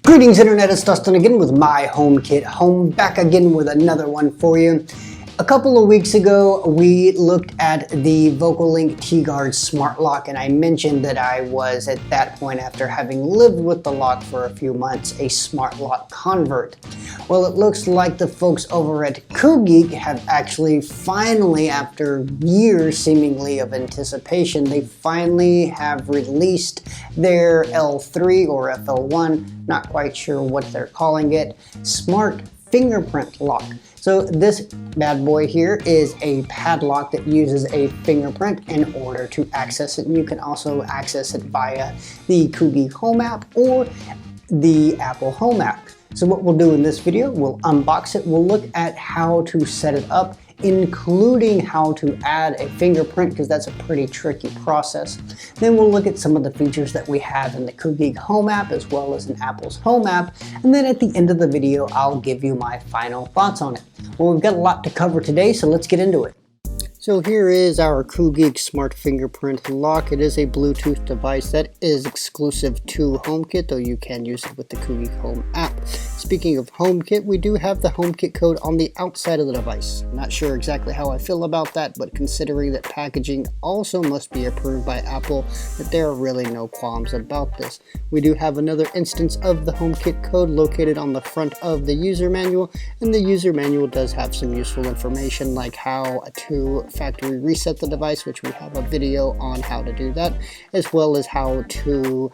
Greetings Internet, it's Dustin again with my HomeKit Home, back again with another one for you. A couple of weeks ago we looked at the VocalLink T-Guard Smart Lock, and I mentioned that I was at that point, after having lived with the lock for a few months, a smart lock convert. Well, it looks like the folks over at Koogeek have actually finally, after years seemingly of anticipation, they finally have released their L3 or FL1, not quite sure what they're calling it, smart fingerprint lock. So this bad boy here is a padlock that uses a fingerprint in order to access it, and you can also access it via the Koogeek Home app or the Apple Home app. So what we'll do in this video, we'll unbox it, we'll look at how to set it up, including how to add a fingerprint, because that's a pretty tricky process. Then we'll look at some of the features that we have in the Koogeek Home app as well as in Apple's Home app, and then at the end of the video I'll give you my final thoughts on it. Well, we've got a lot to cover today, so let's get into it. So here is our Koogeek Smart Fingerprint Lock. It is a Bluetooth device that is exclusive to HomeKit, though you can use it with the Koogeek Home app. Speaking of HomeKit, we do have the HomeKit code on the outside of the device. Not sure exactly how I feel about that, but considering that packaging also must be approved by Apple, that there are really no qualms about this. We do have another instance of the HomeKit code located on the front of the user manual, and the user manual does have some useful information like how to factory reset the device, which we have a video on how to do that, as well as how to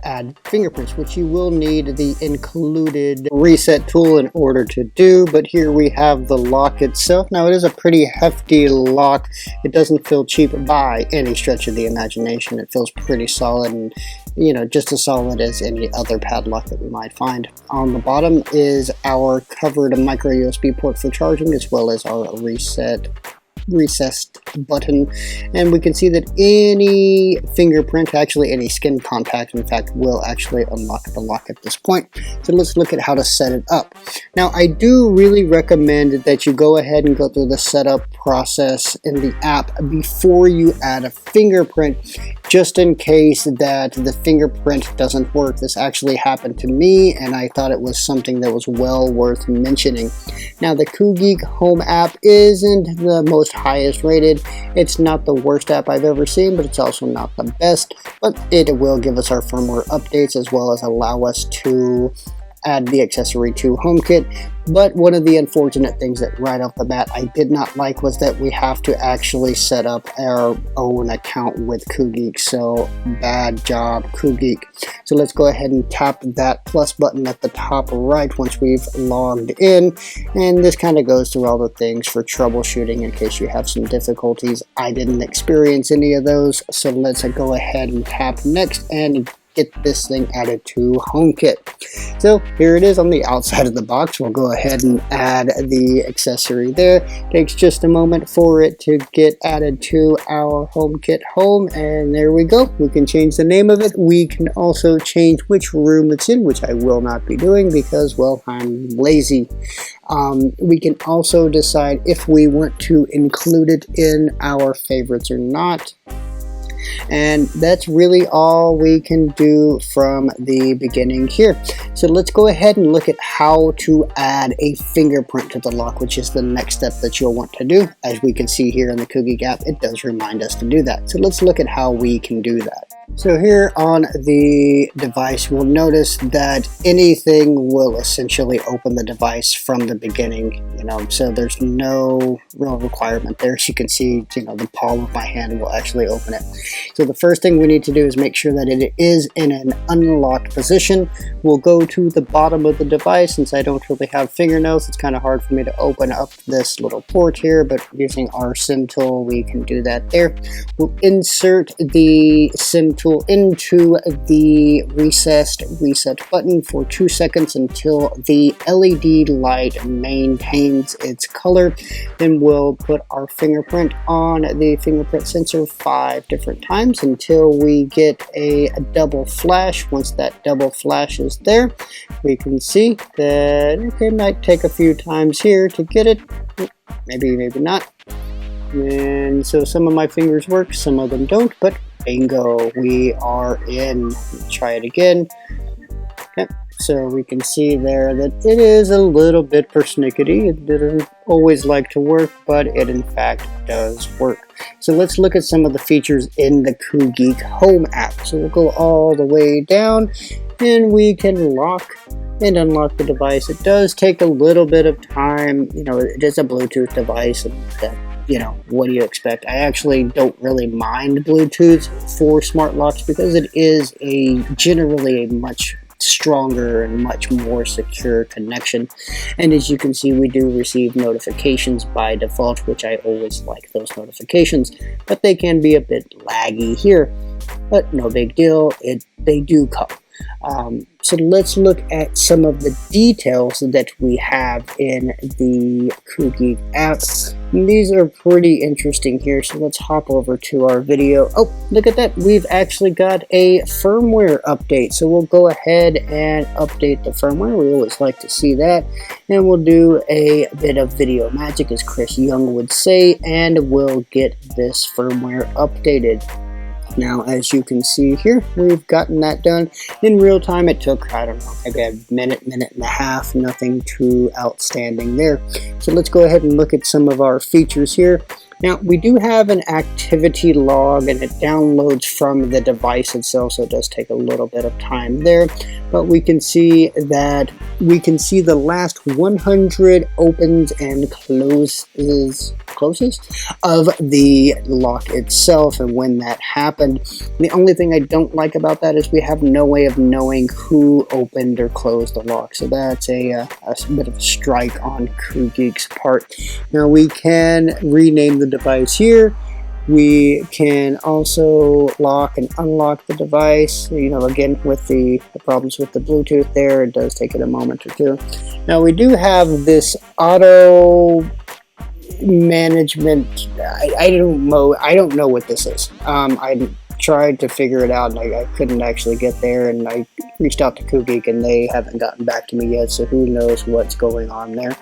add fingerprints, which you will need the included reset tool in order to do. But here we have the lock itself. Now it is a pretty hefty lock. It doesn't feel cheap by any stretch of the imagination. It feels pretty solid, and just as solid as any other padlock that we might find. On the bottom is our covered micro USB port for charging, as well as our recessed button, and we can see that any fingerprint, actually any skin contact in fact, will actually unlock the lock at this point. So let's look at how to set it up. Now I do really recommend that you go ahead and go through the setup process in the app before you add a fingerprint, just in case that the fingerprint doesn't work. This actually happened to me, and I thought it was something that was well worth mentioning. Now the Koogeek Home app isn't the most highest rated. It's not the worst app I've ever seen, but it's also not the best. But it will give us our firmware updates, as well as allow us to add the accessory to HomeKit. But one of the unfortunate things that right off the bat I did not like was that we have to actually set up our own account with Koogeek. So bad job, Koogeek. So let's go ahead and tap that plus button at the top right once we've logged in, and this kind of goes through all the things for troubleshooting in case you have some difficulties. I didn't experience any of those, so let's go ahead and tap next and get this thing added to HomeKit. So here it is on the outside of the box. We'll go ahead and add the accessory there. Takes just a moment for it to get added to our HomeKit Home, and there we go. We can change the name of it. We can also change which room it's in, which I will not be doing because, well, I'm lazy. We can also decide if we want to include it in our favorites or not. And that's really all we can do from the beginning here. So let's go ahead and look at how to add a fingerprint to the lock, which is the next step that you'll want to do. As we can see here in the Koogeek app, it does remind us to do that. So let's look at how we can do that. So here on the device, we'll notice that anything will essentially open the device from the beginning, so there's no real requirement there. As you can see, the palm of my hand will actually open it. So the first thing we need to do is make sure that it is in an unlocked position. We'll go to the bottom of the device. Since I don't really have fingernails, it's kind of hard for me to open up this little port here, but using our SIM tool, we can do that there. We'll insert the SIM tool into the recessed reset button for 2 seconds until the LED light maintains its color. Then we'll put our fingerprint on the fingerprint sensor 5 different times until we get a double flash. Once that double flash is there, we can see that it might take a few times here to get it. Maybe not. And so some of my fingers work, some of them don't, but bingo, we are in. Let's try it again. Okay, So we can see there that it is a little bit persnickety. It didn't always like to work, but it in fact does work. So let's look at some of the features in the Koogeek Home app. So we'll go all the way down and we can lock and unlock the device. It does take a little bit of time. You know, it is a Bluetooth device, and that, you know, what do you expect? I actually don't really mind Bluetooth for smart locks because it is generally a much stronger and much more secure connection. And as you can see, we do receive notifications by default, which I always like those notifications, but they can be a bit laggy here, but no big deal. They do come. So let's look at some of the details that we have in the Koogeek app. And these are pretty interesting here, so let's hop over to our video. Oh, look at that. We've actually got a firmware update. So we'll go ahead and update the firmware. We always like to see that. And we'll do a bit of video magic, as Chris Young would say, and we'll get this firmware updated. Now, as you can see here, we've gotten that done in real time. It took, I don't know, maybe a minute and a half, nothing too outstanding there. So let's go ahead and look at some of our features here. Now, we do have an activity log, and it downloads from the device itself, so it does take a little bit of time there. But we can see that the last 100 opens and closes of the lock itself and when that happened. The only thing I don't like about that is we have no way of knowing who opened or closed the lock. So that's a bit of a strike on Koogeek's part. Now we can rename the device here. We can also lock and unlock the device. You know, again, with the problems with the Bluetooth there, it does take it a moment or two. Now we do have this auto management. I don't know what this is. I tried to figure it out and I couldn't actually get there, and I reached out to Koogeek and they haven't gotten back to me yet, so who knows what's going on there.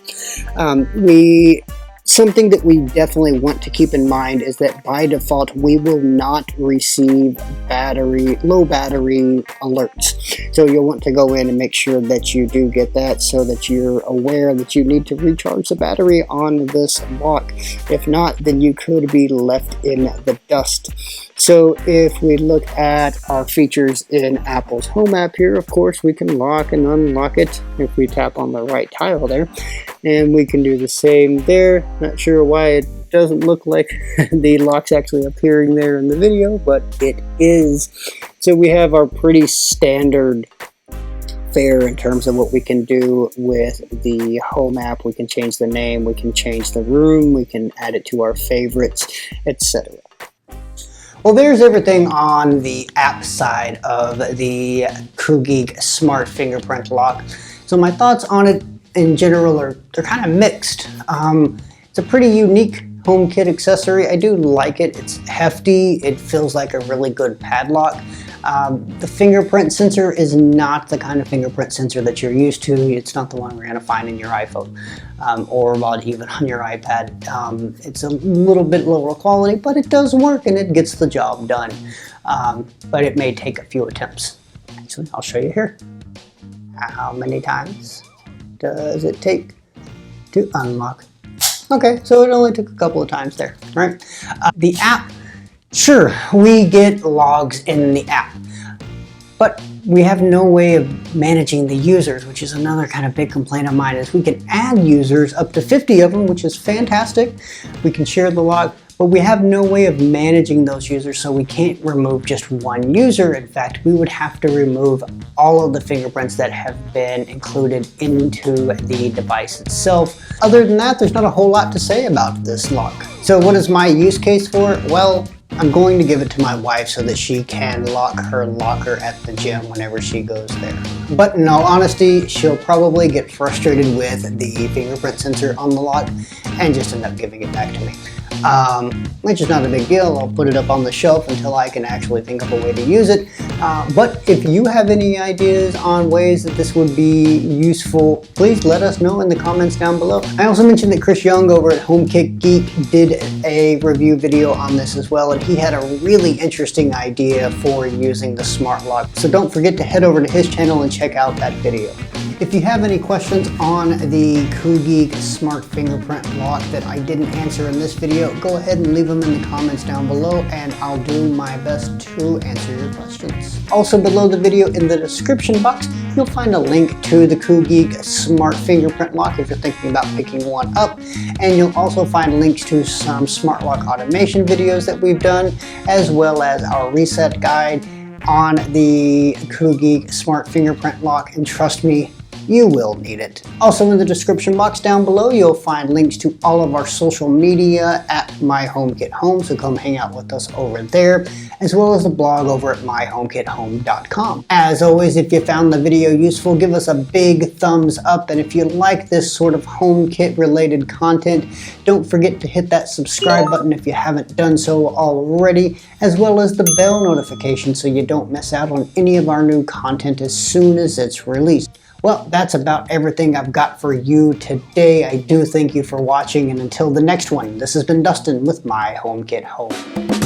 Something that we definitely want to keep in mind is that by default we will not receive low battery alerts. So you'll want to go in and make sure that you do get that, so that you're aware that you need to recharge the battery on this lock. If not, then you could be left in the dust. So if we look at our features in Apple's Home app here, of course we can lock and unlock it if we tap on the right tile there. And we can do the same there. Not sure why it doesn't look like the lock's actually appearing there in the video, but it is. So we have our pretty standard fare in terms of what we can do with the Home app. We can change the name, we can change the room, we can add it to our favorites, etc. Well, there's everything on the app side of the Koogeek Smart Fingerprint Lock. So my thoughts on it in general they're kind of mixed. It's a pretty unique HomeKit accessory. I do like it. It's hefty. It feels like a really good padlock. The fingerprint sensor is not the kind of fingerprint sensor that you're used to. It's not the one we're going to find in your iPhone or even on your iPad. It's a little bit lower quality, but it does work and it gets the job done. But it may take a few attempts. Actually, I'll show you here. How many times does it take to unlock? Okay, so it only took a couple of times there, right? The app, sure, we get logs in the app, but we have no way of managing the users, which is another kind of big complaint of mine. Is we can add users, up to 50 of them, which is fantastic. We can share the log, but we have no way of managing those users, so we can't remove just one user. In fact, we would have to remove all of the fingerprints that have been included into the device itself. Other than that, there's not a whole lot to say about this lock. So what is my use case for it? Well, I'm going to give it to my wife so that she can lock her locker at the gym whenever she goes there. But in all honesty, she'll probably get frustrated with the fingerprint sensor on the lock and just end up giving it back to me. which is not a big deal. I'll put it up on the shelf until I can actually think of a way to use it. But if you have any ideas on ways that this would be useful, please let us know in the comments down below. I also mentioned that Chris Young over at HomeKit did a review video on this as well, and he had a really interesting idea for using the smart lock. So don't forget to head over to his channel and check out that video. If you have any questions on the Koogeek smart fingerprint lock that I didn't answer in this video, go ahead and leave them in the comments down below and I'll do my best to answer your questions. Also below the video in the description box, you'll find a link to the Koogeek smart fingerprint lock if you're thinking about picking one up. And you'll also find links to some smart lock automation videos that we've done, as well as our reset guide on the Koogeek smart fingerprint lock, and trust me, you will need it. Also in the description box down below, you'll find links to all of our social media at My HomeKit Home, so come hang out with us over there, as well as the blog over at myhomekithome.com. As always, if you found the video useful, give us a big thumbs up, and if you like this sort of HomeKit related content, don't forget to hit that subscribe button if you haven't done so already, as well as the bell notification so you don't miss out on any of our new content as soon as it's released. Well, that's about everything I've got for you today. I do thank you for watching, and until the next one, this has been Dustin with My HomeKit Home.